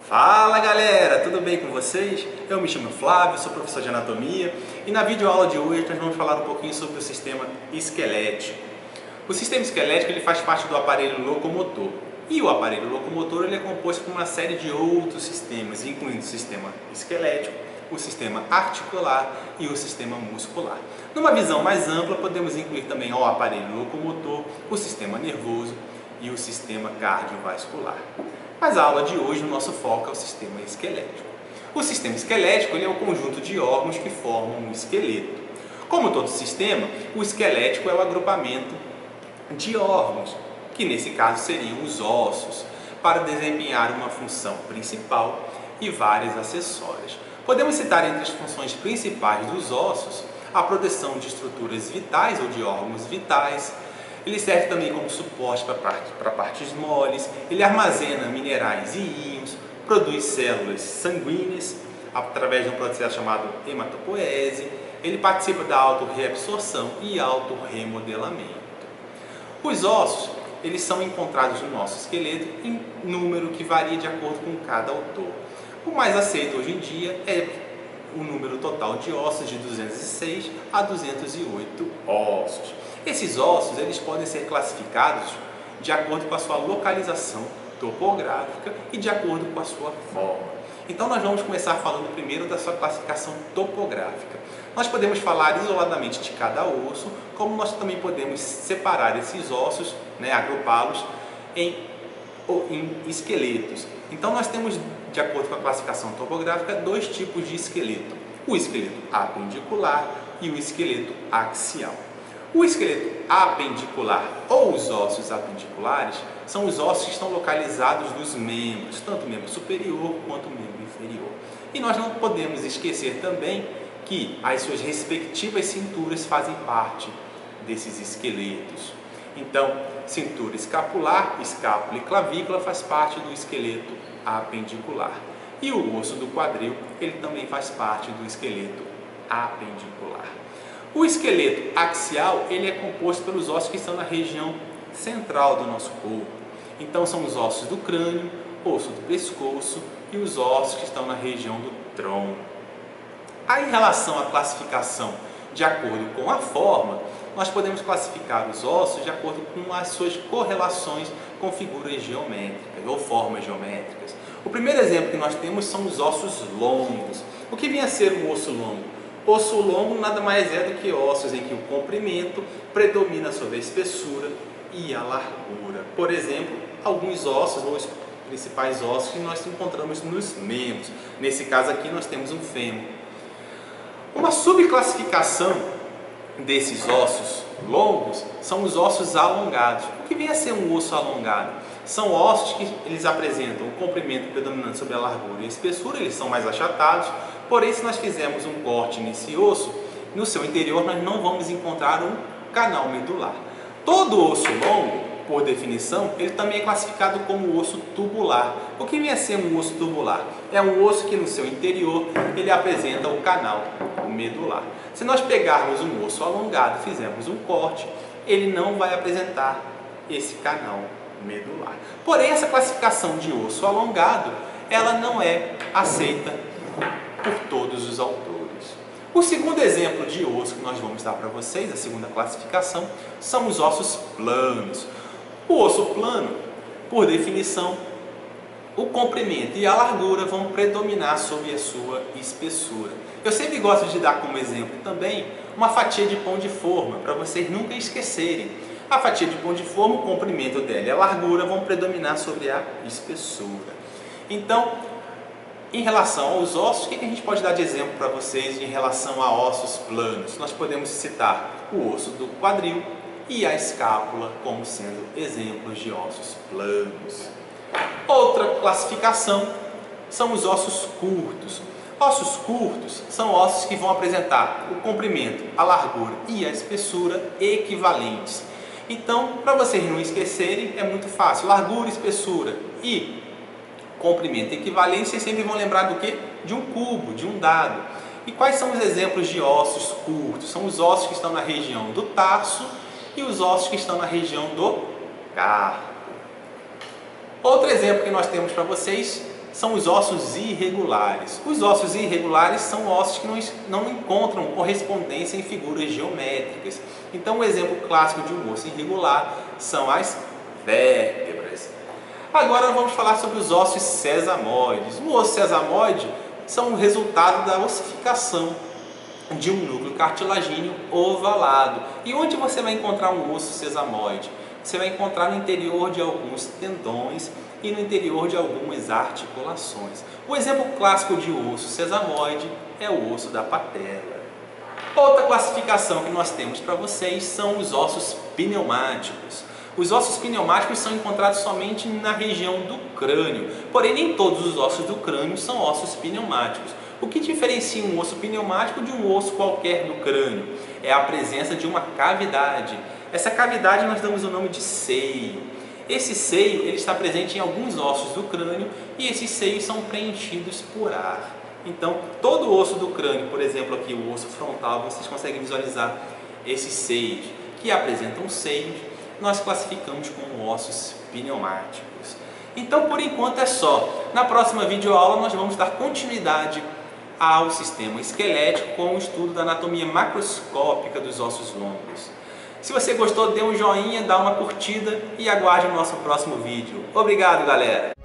Fala galera, tudo bem com vocês? Eu me chamo Flávio, sou professor de anatomia e na videoaula de hoje nós vamos falar um pouquinho sobre o sistema esquelético. O sistema esquelético ele faz parte do aparelho locomotor e o aparelho locomotor ele é composto por uma série de outros sistemas, incluindo o sistema esquelético, o sistema articular e o sistema muscular. Numa visão mais ampla podemos incluir também o aparelho locomotor, o sistema nervoso e o sistema cardiovascular. Mas a aula de hoje, o nosso foco é o sistema esquelético. O sistema esquelético ele é um conjunto de órgãos que formam um esqueleto. Como todo sistema, o esquelético é o agrupamento de órgãos, que nesse caso seriam os ossos, para desempenhar uma função principal e várias acessórias. Podemos citar entre as funções principais dos ossos a proteção de estruturas vitais ou de órgãos vitais. Ele serve também como suporte para partes moles, ele armazena minerais e íons, produz células sanguíneas através de um processo chamado hematopoese, ele participa da autorreabsorção e autorremodelamento. Os ossos eles são encontrados no nosso esqueleto em número que varia de acordo com cada autor. O mais aceito hoje em dia é o número total de ossos de 206 a 208 ossos. Esses ossos eles podem ser classificados de acordo com a sua localização topográfica e de acordo com a sua forma. Então nós vamos começar falando primeiro da sua classificação topográfica. Nós podemos falar isoladamente de cada osso, como nós também podemos separar esses ossos, agrupá-los em esqueletos. Então nós temos, de acordo com a classificação topográfica, dois tipos de esqueleto: o esqueleto apendicular e o esqueleto axial. O esqueleto apendicular ou os ossos apendiculares são os ossos que estão localizados nos membros, tanto o membro superior quanto o membro inferior. E nós não podemos esquecer também que as suas respectivas cinturas fazem parte desses esqueletos. Então, cintura escapular, escápula e clavícula faz parte do esqueleto apendicular. E o osso do quadril, ele também faz parte do esqueleto apendicular. O esqueleto axial ele é composto pelos ossos que estão na região central do nosso corpo. Então são os ossos do crânio, osso do pescoço e os ossos que estão na região do tronco. Aí, em relação à classificação de acordo com a forma, nós podemos classificar os ossos de acordo com as suas correlações com figuras geométricas ou formas geométricas. O primeiro exemplo que nós temos são os ossos longos. O que vem a ser um osso longo? Osso longo nada mais é do que ossos em que o comprimento predomina sobre a espessura e a largura. Por exemplo, alguns ossos ou os principais ossos que nós encontramos nos membros. Nesse caso aqui nós temos um fêmur. Uma subclassificação desses ossos longos são os ossos alongados. O que vem a ser um osso alongado? São ossos que eles apresentam o comprimento predominante sobre a largura e a espessura, eles são mais achatados, porém se nós fizermos um corte nesse osso, no seu interior nós não vamos encontrar um canal medular. Todo osso longo, por definição, ele também é classificado como osso tubular. O que vem a ser um osso tubular? É um osso que no seu interior ele apresenta o canal medular. Se nós pegarmos um osso alongado e fizermos um corte, ele não vai apresentar esse canal medular. Porém, essa classificação de osso alongado, ela não é aceita por todos os autores. O segundo exemplo de osso que nós vamos dar para vocês, a segunda classificação, são os ossos planos. O osso plano, por definição, o comprimento e a largura vão predominar sobre a sua espessura. Eu sempre gosto de dar como exemplo também uma fatia de pão de forma, para vocês nunca esquecerem. A fatia de pão de forma, o comprimento dela e a largura vão predominar sobre a espessura. Então, em relação aos ossos, o que a gente pode dar de exemplo para vocês em relação a ossos planos? Nós podemos citar o osso do quadril e a escápula como sendo exemplos de ossos planos. Outra classificação são os ossos curtos. Ossos curtos são ossos que vão apresentar o comprimento, a largura e a espessura equivalentes. Então, para vocês não esquecerem, é muito fácil. Largura, espessura e comprimento equivalente, vocês sempre vão lembrar do quê? De um cubo, de um dado. E quais são os exemplos de ossos curtos? São os ossos que estão na região do tarso e os ossos que estão na região do carpo. Outro exemplo que nós temos para vocês são os ossos irregulares. Os ossos irregulares são ossos que não encontram correspondência em figuras geométricas. Então, um exemplo clássico de um osso irregular são as vértebras. Agora vamos falar sobre os ossos sesamoides. O osso sesamoide são o resultado da ossificação de um núcleo cartilagíneo ovalado. E onde você vai encontrar um osso sesamoide? Você vai encontrar no interior de alguns tendões e no interior de algumas articulações. O exemplo clássico de osso sesamoide é o osso da patela. Outra classificação que nós temos para vocês são os ossos pneumáticos. Os ossos pneumáticos são encontrados somente na região do crânio, porém nem todos os ossos do crânio são ossos pneumáticos. O que diferencia um osso pneumático de um osso qualquer do crânio? É a presença de uma cavidade. Essa cavidade nós damos o nome de seio. Esse seio ele está presente em alguns ossos do crânio e esses seios são preenchidos por ar. Então, todo o osso do crânio, por exemplo aqui o osso frontal, vocês conseguem visualizar esses seios que apresentam seios, nós classificamos como ossos pneumáticos. Então, por enquanto é só. Na próxima videoaula nós vamos dar continuidade ao sistema esquelético com o estudo da anatomia macroscópica dos ossos longos. Se você gostou, dê um joinha, dá uma curtida e aguarde o nosso próximo vídeo. Obrigado, galera!